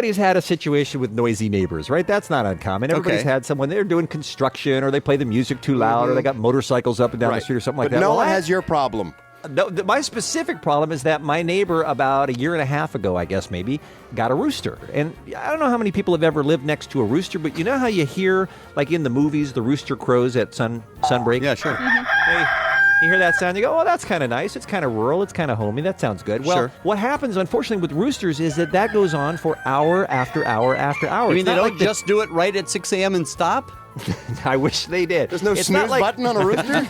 everybody's had a situation with noisy neighbors, right? That's not uncommon. Everybody's had someone, they're doing construction, or they play the music too loud, or they got motorcycles up and down the street or something like that. But no one has your problem. No, my specific problem is that my neighbor about a year and a half ago, I guess maybe, got a rooster. And I don't know how many people have ever lived next to a rooster, but you know how you hear, like in the movies, the rooster crows at sunbreak? Yeah, sure. You hear that sound, you go, oh, that's kind of nice. It's kind of rural. It's kind of homey. That sounds good. Well, what happens, unfortunately, with roosters is that goes on for hour after hour after hour. I mean, they don't just do it right at 6 a.m. and stop? I wish they did. There's no snooze button on a rooster?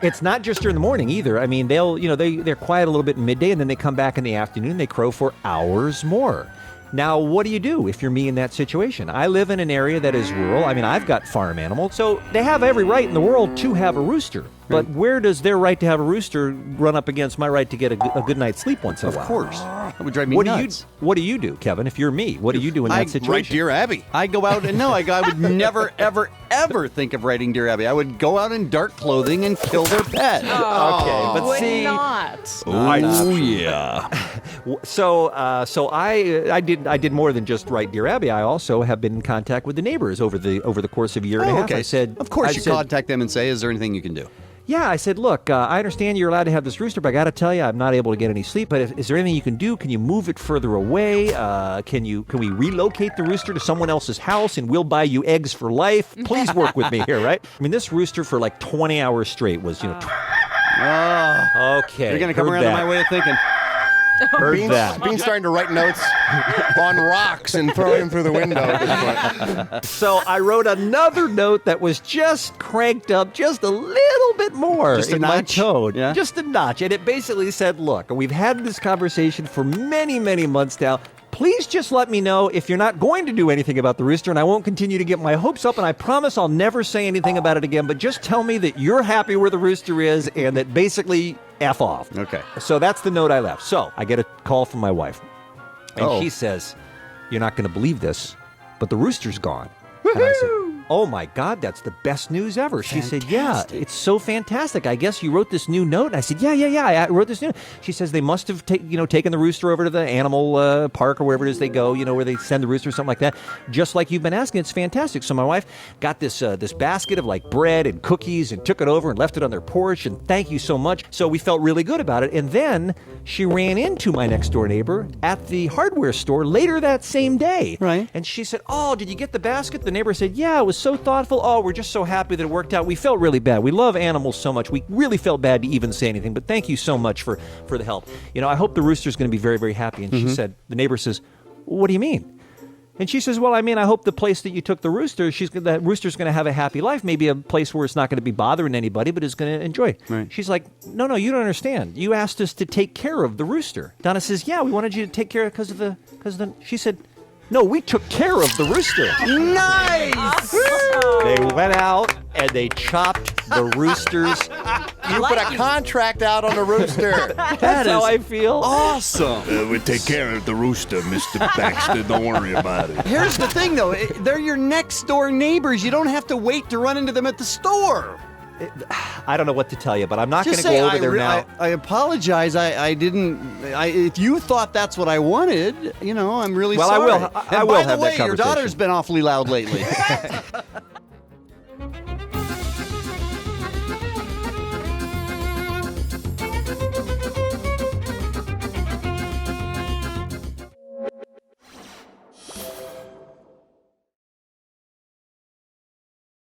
It's not just during the morning either. I mean, they're quiet a little bit in midday, and then they come back in the afternoon. They crow for hours more. Now, what do you do if you're me in that situation? I live in an area that is rural. I mean, I've got farm animals, so they have every right in the world to have a rooster. But where does their right to have a rooster run up against my right to get a good night's sleep once in a while? Of course. That would drive me nuts. What do you do, Kevin, if you're me? What do you do in that situation? Write Dear Abby. I go out and I would never, ever, ever think of writing Dear Abby. I would go out in dark clothing and kill their pet. Okay, but Would see... not. Oh, yeah. So I did more than just write Dear Abby. I also have been in contact with the neighbors over the course of a year and a half. Okay. I said, of course, contact them and say, is there anything you can do? Yeah, I said, look, I understand you're allowed to have this rooster, but I got to tell you, I'm not able to get any sleep. But is there anything you can do? Can you move it further away? Can we relocate the rooster to someone else's house, and we'll buy you eggs for life? Please work with me here, right? I mean, this rooster for like 20 hours straight was, okay. You're going to come around to my way of thinking. Bean's starting to write notes on rocks and throw them through the window at this point. So I wrote another note that was just cranked up just a little bit more in my tone. Yeah? Just a notch. And it basically said, look, we've had this conversation for many, many months now. Please just let me know if you're not going to do anything about the rooster, and I won't continue to get my hopes up, and I promise I'll never say anything about it again, but just tell me that you're happy where the rooster is and that basically F off. Okay. So that's the note I left. So I get a call from my wife, and she says, you're not going to believe this, but the rooster's gone. And I said, oh my God, that's the best news ever. She said, yeah, it's so fantastic. I guess you wrote this new note. And I said, yeah, I wrote this new note. She says they must have taken the rooster over to the animal park or wherever it is they go, where they send the rooster or something like that, just like you've been asking. It's fantastic. So my wife got this basket of like bread and cookies and took it over and left it on their porch, and thank you so much. So we felt really good about it. And then she ran into my next door neighbor at the hardware store later that same day. Right. And she said, oh, did you get the basket? The neighbor said, yeah, it was so thoughtful. Oh, we're just so happy that it worked out. We felt really bad. We love animals so much. We really felt bad to even say anything, but thank you so much for the help. I hope the rooster's going to be very, very happy. And she said, the neighbor says, what do you mean? And she says, well, I mean, I hope the place that you took the rooster, that rooster's going to have a happy life, maybe a place where it's not going to be bothering anybody, but is going to enjoy. Right. She's like, no, you don't understand. You asked us to take care of the rooster. Donna says, yeah, we wanted you to take care of because of the. She said, no, we took care of the rooster. Nice! They went out and they chopped the roosters. You put a contract out on the rooster. That's how I feel. Awesome. We take care of the rooster, Mr. Baxter. Don't worry about it. Here's the thing, though. They're your next door neighbors. You don't have to wait to run into them at the store. I don't know what to tell you, but I'm not going to go over there now. I apologize. I didn't. If you thought that's what I wanted, I'm really sorry. I will have that conversation. By the way, your daughter's been awfully loud lately.